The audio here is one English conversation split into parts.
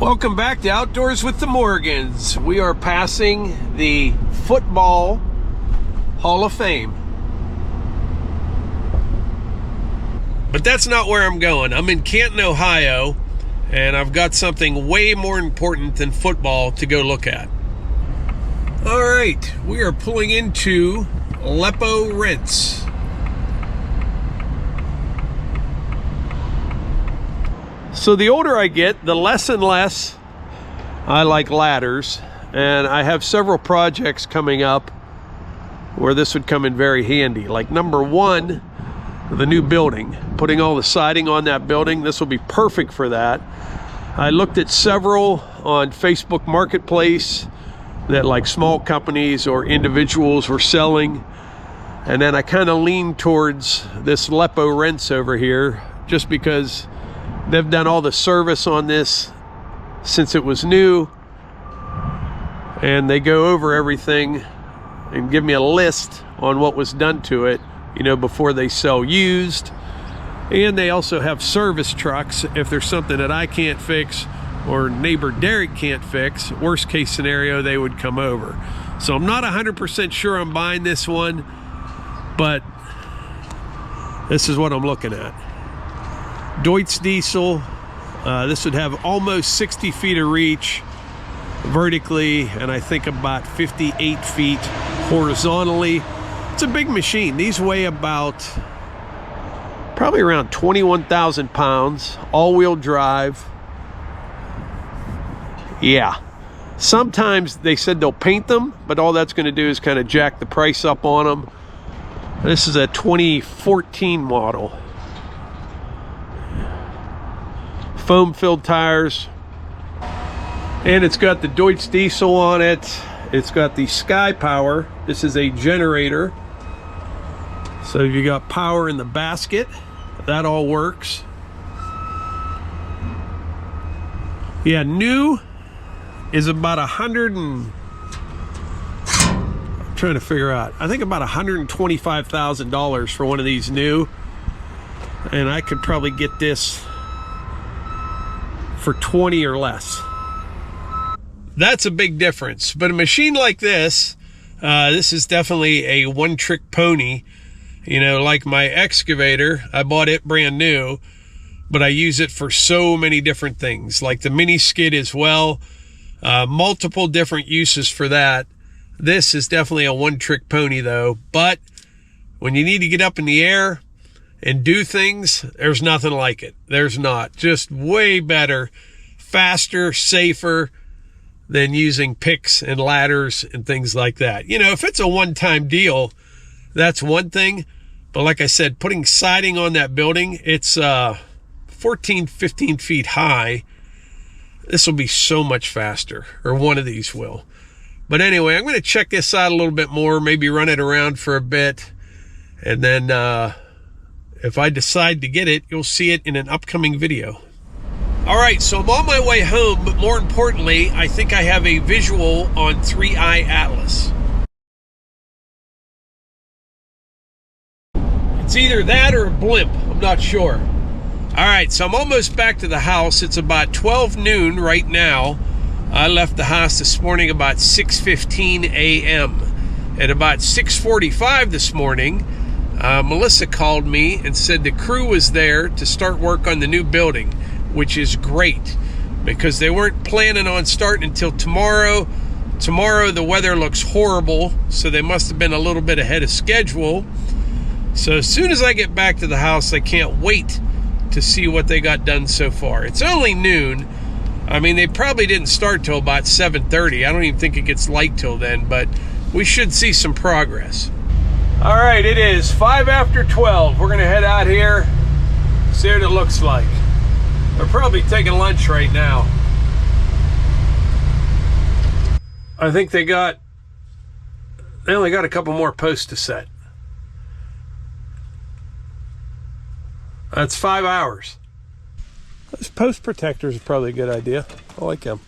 Welcome back to Outdoors with the Morgans. We are passing the Football Hall of Fame. But that's not where I'm going. I'm in Canton, Ohio, and I've got something way more important than football to go look at. All right, we are pulling into Aleppo Rents. So the older I get, the less and less I like ladders, and I have several projects coming up where this would come in very handy. Like number one, the new building, putting all the siding on that building. This will be perfect for that. I looked at several on Facebook Marketplace that like small companies or individuals were selling, and then I kind of leaned towards this Aleppo Rents over here just because they've done all the service on this since it was new, and they go over everything and give me a list on what was done to it, you know, before they sell used. And they also have service trucks if there's something that I can't fix or neighbor Derek can't fix. Worst case scenario, they would come over. So I'm not 100% sure I'm buying this one, but this is what I'm looking at. Deutz diesel. This would have almost 60 feet of reach vertically, and I think about 58 feet horizontally. It's a big machine. These weigh about probably around 21,000 pounds, all-wheel drive. Yeah, sometimes they said they'll paint them, but all that's going to do is kind of jack the price up on them. This is a 2014 model. Foam filled tires, and it's got the Deutz diesel on it. It's got the Sky Power. This is a generator, so you got power in the basket. That all works. Yeah, new is about I'm trying to figure out, I think about $125,000 for one of these new, and I could probably get this for 20 or less. That's a big difference. But a machine like this, this is definitely a one-trick pony. You know, like my excavator, I bought it brand new, but I use it for so many different things, like the mini skid as well. Multiple different uses for that. This is definitely a one-trick pony though, but when you need to get up in the air and do things, there's nothing like it. There's not. Just way better, faster, safer than using picks and ladders and things like that. You know, if it's a one-time deal, that's one thing. But like I said, putting siding on that building, it's 14, 15 feet high. This will be so much faster, or one of these will. But anyway, I'm going to check this out a little bit more, maybe run it around for a bit, and then if I decide to get it, you'll see it in an upcoming video. All right, so I'm on my way home, but more importantly, I think I have a visual on 3i Atlas. It's either that or a blimp, I'm not sure. All right, so I'm almost back to the house. It's about 12 noon right now. I left the house this morning about 6:15 a.m. At about 6:45 this morning, Melissa called me and said the crew was there to start work on the new building, which is great because they weren't planning on starting until tomorrow. Tomorrow the weather looks horrible, so they must have been a little bit ahead of schedule. So as soon as I get back to the house, I can't wait to see what they got done so far. It's only noon. I mean, they probably didn't start till about 7:30. I don't even think it gets light till then, but we should see some progress. All right, it is 5 after 12. We're gonna head out here, see what it looks like. They're probably taking lunch right now. I think they only got a couple more posts to set. That's 5 hours. Those post protectors are probably a good idea. I like them.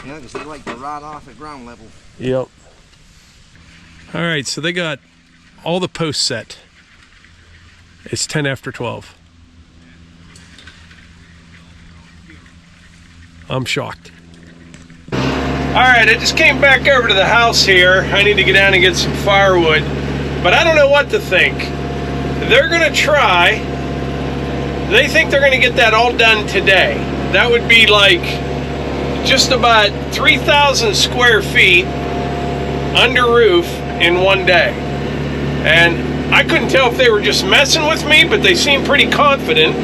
Yeah, because they like to rot off at ground level. Yep. All right, so they got all the posts set. It's 10 after 12. I'm shocked. All right, I just came back over to the house here. I need to get down and get some firewood, but I don't know what to think. They're gonna try. They think they're gonna get that all done today. That would be like just about 3,000 square feet under roof in one day. And I couldn't tell if they were just messing with me, but they seemed pretty confident.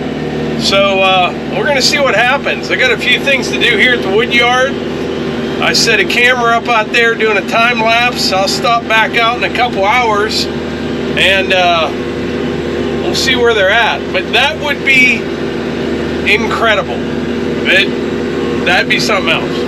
So we're gonna see what happens. I got a few things to do here at the wood yard. I set a camera up out there doing a time lapse. I'll stop back out in a couple hours and we'll see where they're at. But that would be incredible. That'd be something else.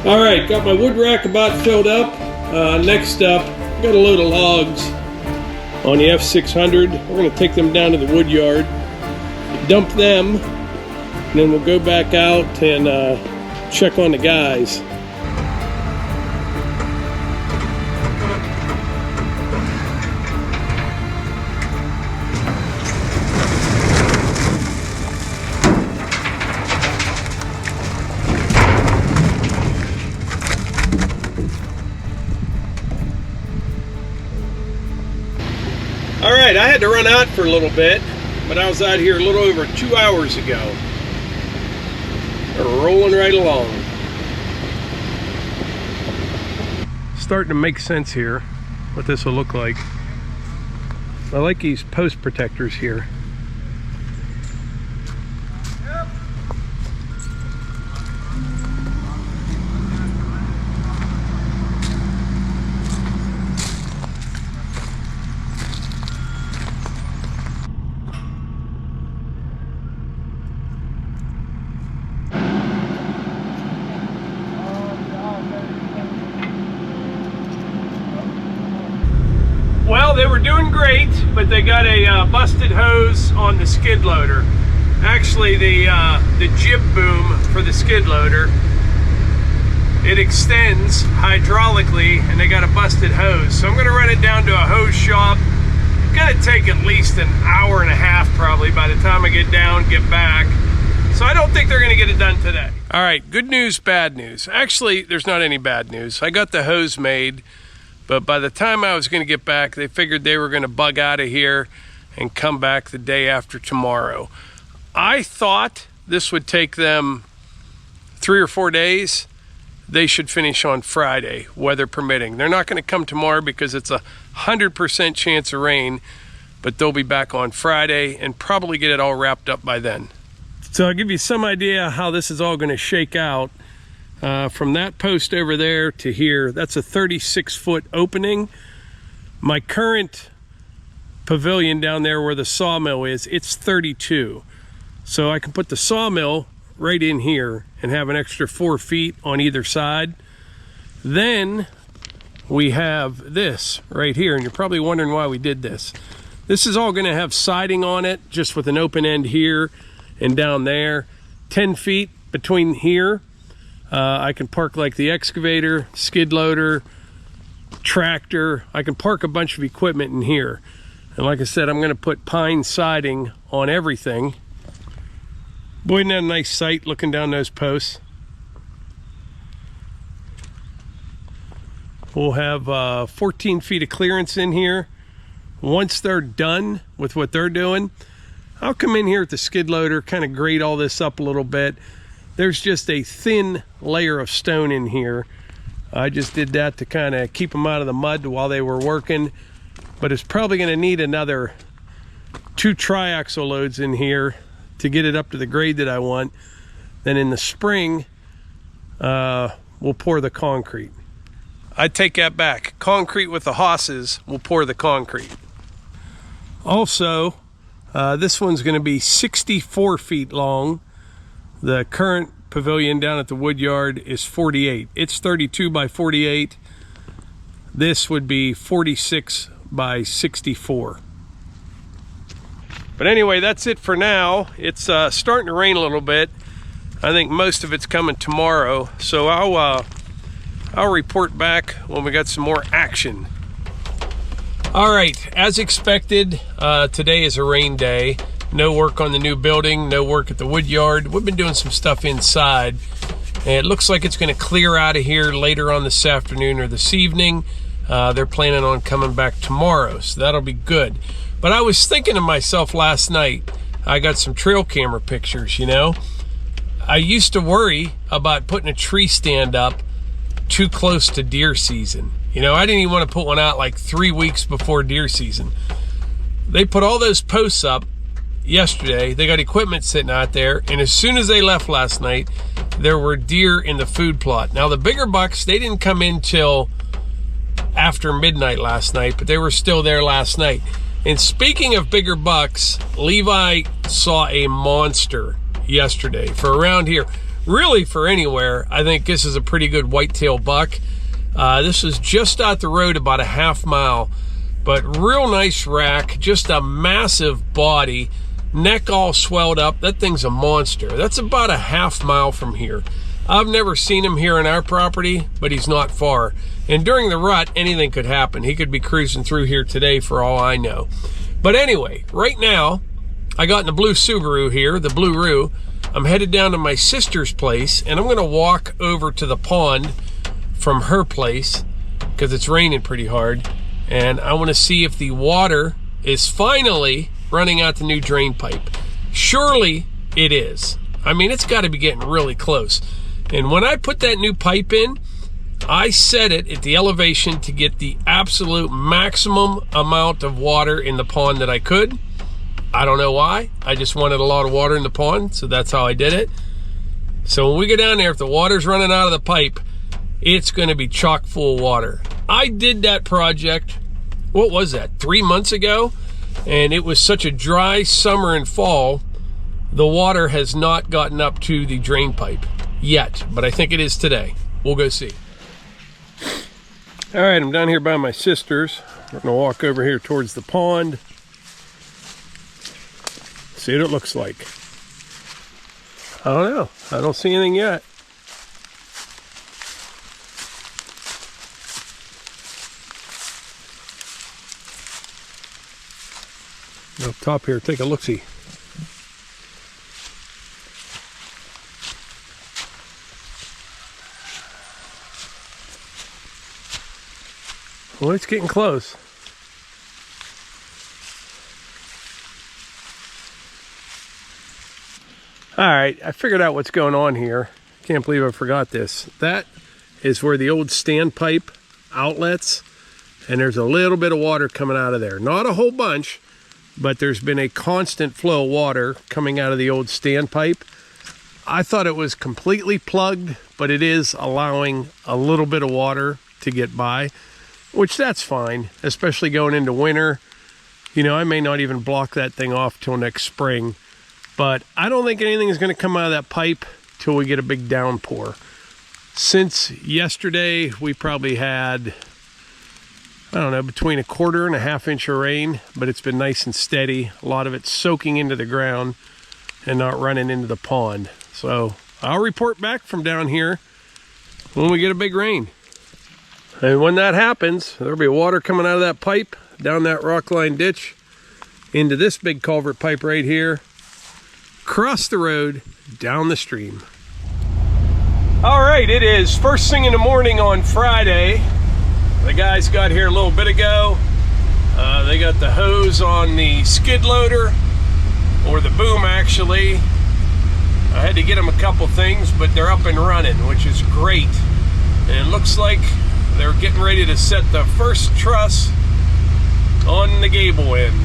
All right, got my wood rack about filled up. Next up, got a load of logs on the F600. We're gonna take them down to the wood yard, dump them, and then we'll go back out and check on the guys. All right, I had to run out for a little bit, but I was out here a little over 2 hours ago. We're rolling right along. Starting to make sense here, what this will look like. I like these post protectors here. Well, they were doing great, but they got a busted hose on the skid loader. Actually, the jib boom for the skid loader, it extends hydraulically, and they got a busted hose. So I'm going to run it down to a hose shop. It's going to take at least an hour and a half probably by the time I get down, get back. So I don't think they're going to get it done today. All right, good news, bad news. Actually, there's not any bad news. I got the hose made. But by the time I was going to get back, they figured they were going to bug out of here and come back the day after tomorrow. I thought this would take them 3 or 4 days. They should finish on Friday, weather permitting. They're not going to come tomorrow because it's 100% chance of rain, but they'll be back on Friday and probably get it all wrapped up by then. So I'll give you some idea how this is all going to shake out. From that post over there to here, that's a 36-foot opening. My current pavilion down there where the sawmill is, it's 32. So I can put the sawmill right in here and have an extra 4 feet on either side. Then we have this right here, and you're probably wondering why we did this. This is all gonna have siding on it, just with an open end here and down there. 10 feet between here. I can park like the excavator, skid loader, tractor. I can park a bunch of equipment in here. And like I said, I'm gonna put pine siding on everything. Boy, isn't that a nice sight looking down those posts? We'll have 14 feet of clearance in here. Once they're done with what they're doing, I'll come in here with the skid loader, kind of grade all this up a little bit. There's just a thin layer of stone in here. I just did that to kind of keep them out of the mud while they were working. But it's probably going to need another 2 triaxle loads in here to get it up to the grade that I want. Then in the spring, we'll pour the concrete. I take that back. Concrete with the hosses, we'll pour the concrete. Also, this one's going to be 64 feet long. The current pavilion down at the wood yard is 48. It's 32 by 48. This would be 46 by 64. But anyway, that's it for now. It's starting to rain a little bit. I think most of it's coming tomorrow. So I'll report back when we got some more action. All right, as expected, today is a rain day. No work on the new building, no work at the wood yard. We've been doing some stuff inside. And it looks like it's gonna clear out of here later on this afternoon or this evening. They're planning on coming back tomorrow, so that'll be good. But I was thinking to myself last night, I got some trail camera pictures, you know. I used to worry about putting a tree stand up too close to deer season. You know, I didn't even want to put one out like 3 weeks before deer season. They put all those posts up yesterday. They got equipment sitting out there, and as soon as they left last night, there were deer in the food plot. Now the bigger bucks, they didn't come in till after midnight last night, but they were still there last night. And speaking of bigger bucks, Levi saw a monster yesterday. For around here, really for anywhere, I think this is a pretty good whitetail buck. This was just out the road about a half mile, but real nice rack, just a massive body, neck all swelled up. That thing's a monster. That's about a half mile from here. I've never seen him here on our property, but he's not far. And during the rut, anything could happen. He could be cruising through here today for all I know. But anyway, right now, I got in the blue Subaru here, the Blue Roo. I'm headed down to my sister's place, and I'm gonna walk over to the pond from her place because it's raining pretty hard. And I wanna see if the water is finally running out the new drain pipe. Surely it is. I mean, it's gotta be getting really close. And when I put that new pipe in, I set it at the elevation to get the absolute maximum amount of water in the pond that I could. I don't know why. I just wanted a lot of water in the pond, so that's how I did it. So when we go down there, if the water's running out of the pipe, it's gonna be chock full of water. I did that project, what was that, 3 months ago? And it was such a dry summer and fall, the water has not gotten up to the drain pipe yet, but I think it is today. We'll go see. All right, I'm down here by my sister's. I'm gonna walk over here towards the pond. See what it looks like. I don't know. I don't see anything yet. Up top here, take a look-see. Well, it's getting close. All right, I figured out what's going on here. Can't believe I forgot this. That is where the old standpipe outlets, and there's a little bit of water coming out of there. Not a whole bunch, but there's been a constant flow of water coming out of the old standpipe. I thought it was completely plugged, but it is allowing a little bit of water to get by, which that's fine, especially going into winter. You know, I may not even block that thing off till next spring, but I don't think anything is going to come out of that pipe till we get a big downpour. Since yesterday, we probably had, I don't know, between 1/4 and 1/2 inch of rain, but it's been nice and steady. A lot of it soaking into the ground and not running into the pond. So I'll report back from down here when we get a big rain. And when that happens, there'll be water coming out of that pipe, down that rock line ditch, into this big culvert pipe right here, across the road, down the stream. All right, it is first thing in the morning on Friday. The guys got here a little bit ago. They got the hose on the skid loader, or the boom actually. I had to get them a couple things, but they're up and running, which is great. And it looks like they're getting ready to set the first truss on the gable end.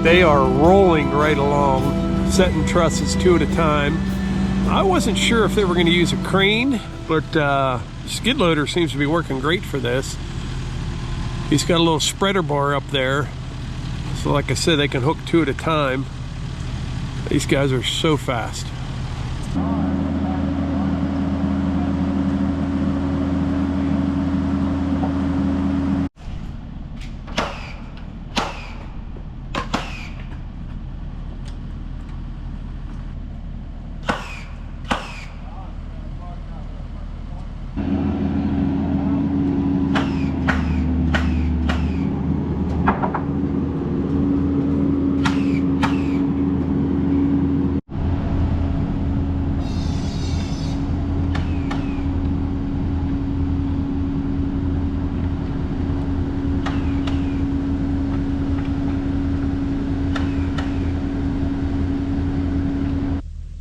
They are rolling right along, setting trusses 2 at a time. I wasn't sure if they were going to use a crane, but skid loader seems to be working great for this. He's got a little spreader bar up there, so like I said, they can hook 2 at a time. These guys are so fast.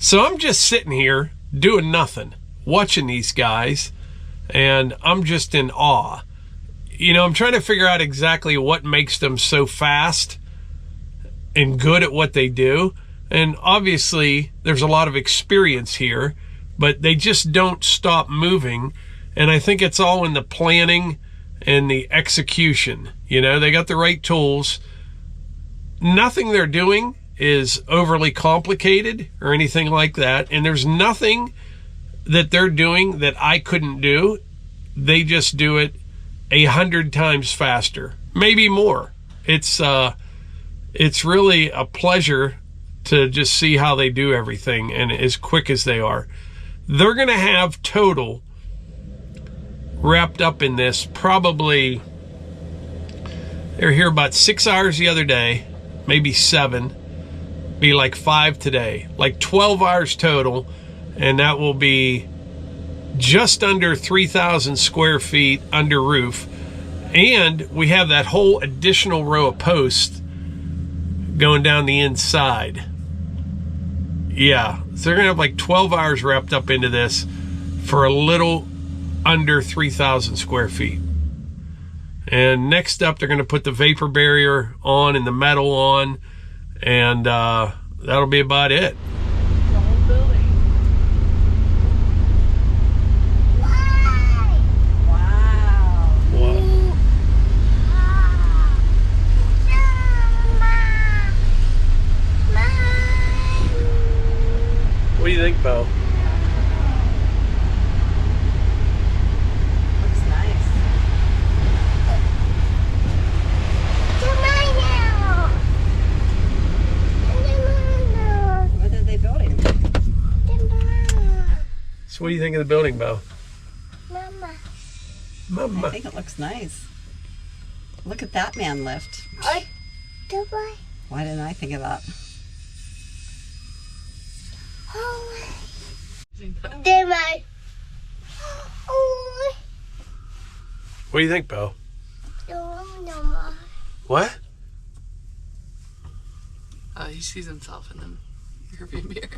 So I'm just sitting here doing nothing, watching these guys, and I'm just in awe. You know, I'm trying to figure out exactly what makes them so fast and good at what they do. And obviously there's a lot of experience here, but they just don't stop moving. And I think it's all in the planning and the execution. You know, they got the right tools. Nothing they're doing is overly complicated or anything like that, and there's nothing that they're doing that I couldn't do. They just do it 100 times faster, maybe more. It's really a pleasure to just see how they do everything, and as quick as they are. They're gonna have total wrapped up in this, probably, they're here about 6 hours the other day, maybe 7, be like 5 today, like 12 hours total, and that will be just under 3,000 square feet under roof. And we have that whole additional row of posts going down the inside. Yeah, so they're gonna have like 12 hours wrapped up into this for a little under 3,000 square feet. And next up, they're gonna put the vapor barrier on and the metal on, and that'll be about it. The whole building. Wow. What? What do you think, Bo? Looks nice. What are they building? So what do you think of the building, Bo? Mama. Mama. I think it looks nice. Look at that man lift. Why didn't I think of that? What do you think, Bo? What? He sees himself in the rearview mirror.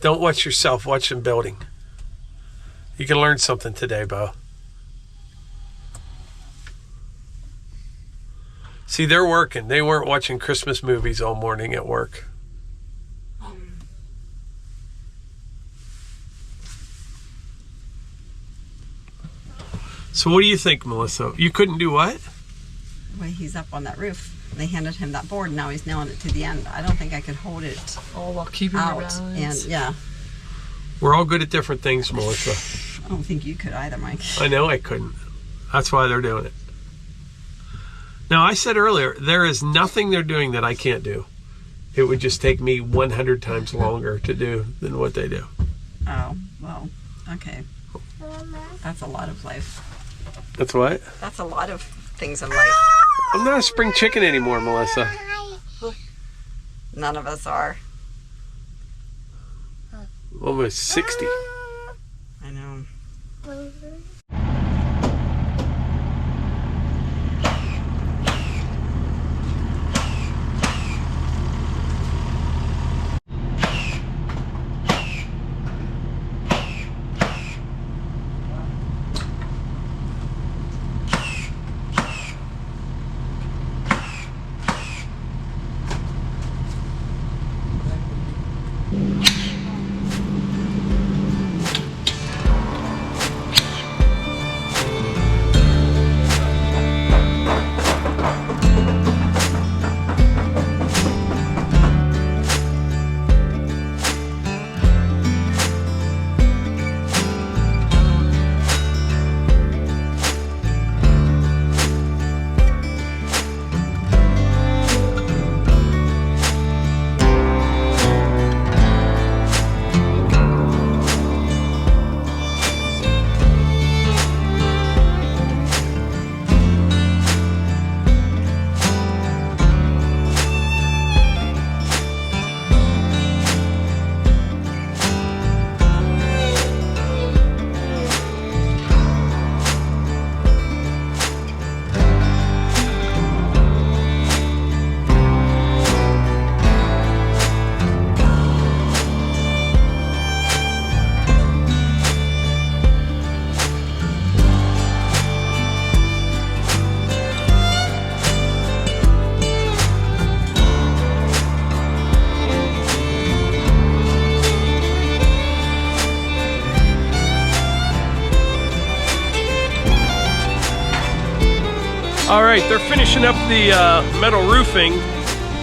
Don't watch yourself, watch them building. You can learn something today, Bo. See, they're working. They weren't watching Christmas movies all morning at work. So what do you think, Melissa? You couldn't do what? Well, he's up on that roof. They handed him that board, and now he's nailing it to the end. I don't think I could hold it All while keeping your out. balance. And yeah, We're all good at different things, Melissa. I don't think you could either, Mike. I know I couldn't. That's why they're doing it. Now, I said earlier, there is nothing they're doing that I can't do. It would just take me 100 times longer to do than what they do. Oh, well, okay. That's a lot of life. That's what? That's a lot of things in life. I'm not a spring chicken anymore, Melissa. None of us are. Almost 60. I know. All right, they're finishing up the metal roofing.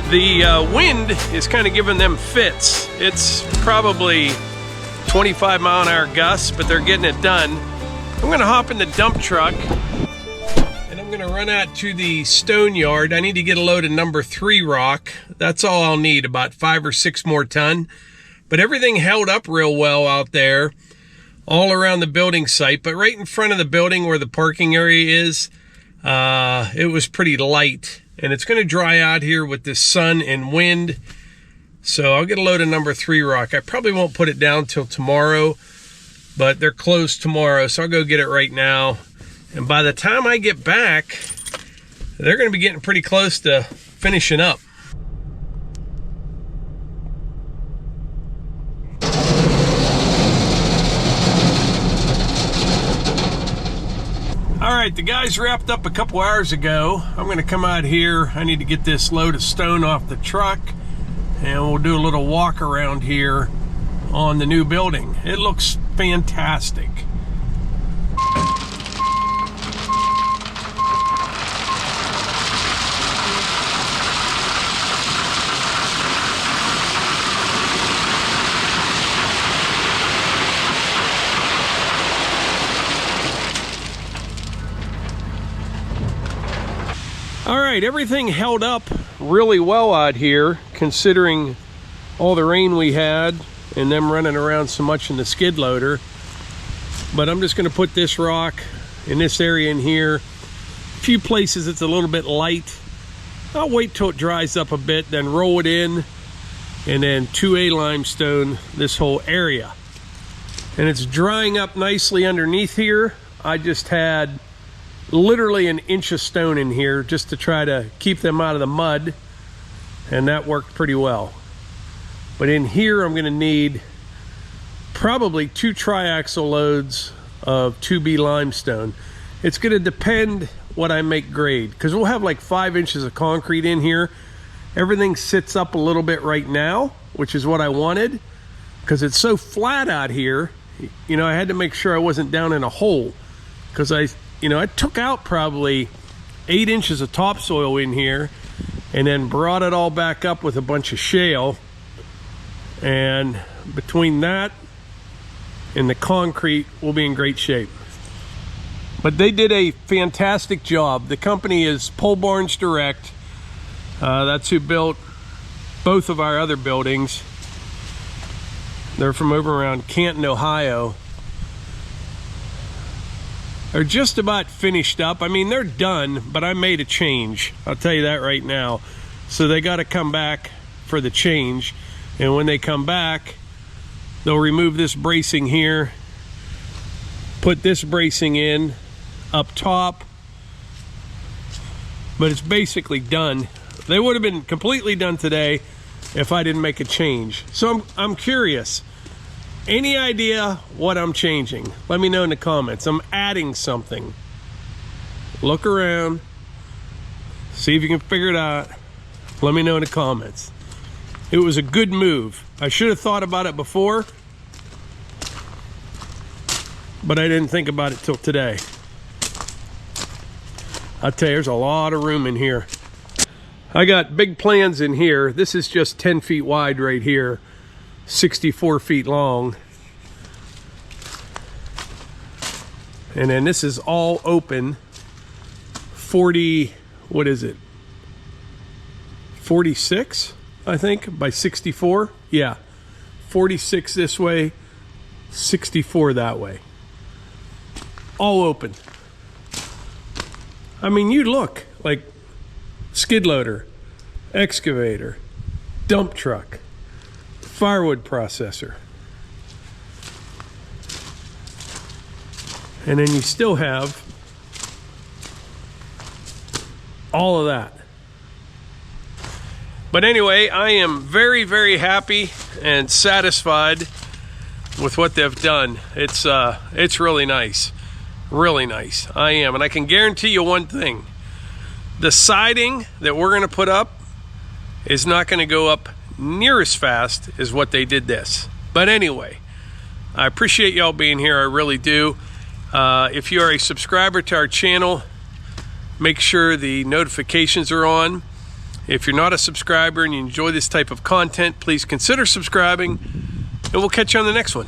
The wind is kind of giving them fits. It's probably 25 mile an hour gusts, but they're getting it done. I'm gonna hop in the dump truck and I'm gonna run out to the stone yard. I need to get a load of number 3 rock. That's all I'll need, about 5 or 6 more ton. But everything held up real well out there, all around the building site. But right in front of the building where the parking area is, it was pretty light, and it's going to dry out here with the sun and wind. So I'll get a load of number 3 rock. I probably won't put it down till tomorrow, but they're closed tomorrow, so I'll go get it right now And by the time I get back, they're going to be getting pretty close to finishing up. All right, the guys wrapped up a couple hours ago. I'm going to come out here. I need to get this load of stone off the truck, and we'll do a little walk around here on the new building. It looks fantastic. All right, everything held up really well out here, considering all the rain we had and them running around so much in the skid loader. But I'm just going to put this rock in this area in here. A few places it's a little bit light. I'll wait till it dries up a bit, then roll it in, and then 2A limestone this whole area. And it's drying up nicely underneath here. I just had literally an inch of stone in here just to try to keep them out of the mud, and that worked pretty well. But in here I'm going to need probably 2 triaxle loads of 2B limestone. It's going to depend what I make grade, because we'll have like 5 inches of concrete in here. Everything sits up a little bit right now, which is what I wanted, because it's so flat out here. You know, I had to make sure I wasn't down in a hole, because I took out probably 8 inches of topsoil in here and then brought it all back up with a bunch of shale. And between that and the concrete, we'll be in great shape. But they did a fantastic job. The company is Pole Barns Direct. That's who built both of our other buildings. They're from over around Canton, Ohio. They're just about finished up. I mean, they're done, but I made a change. I'll tell you that right now. So they got to come back for the change. And when they come back, they'll remove this bracing here, put this bracing in up top, but it's basically done. They would have been completely done today if I didn't make a change. So I'm curious. Any idea what I'm changing? Let me know in the comments. I'm adding something. Look around, see if you can figure it out. Let me know in the comments. It was a good move. I should have thought about it before, but I didn't think about it till today. I'll tell you, there's a lot of room in here. I got big plans in here. This is just 10 feet wide right here, 64 feet long. And then this is all open, 40, what is it? 46, I think, by 64. Yeah, 46 this way, 64 that way. All open. I mean, you look like skid loader, excavator, dump truck, firewood processor. And then you still have all of that. But anyway, I am very, very happy and satisfied with what they've done. It's really nice. Really nice. I am. And I can guarantee you one thing. The siding that we're going to put up is not going to go up near as fast as what they did this. But anyway, I appreciate y'all being here. I really do. If you are a subscriber to our channel, make sure the notifications are on. If you're not a subscriber and you enjoy this type of content, please consider subscribing, and we'll catch you on the next one.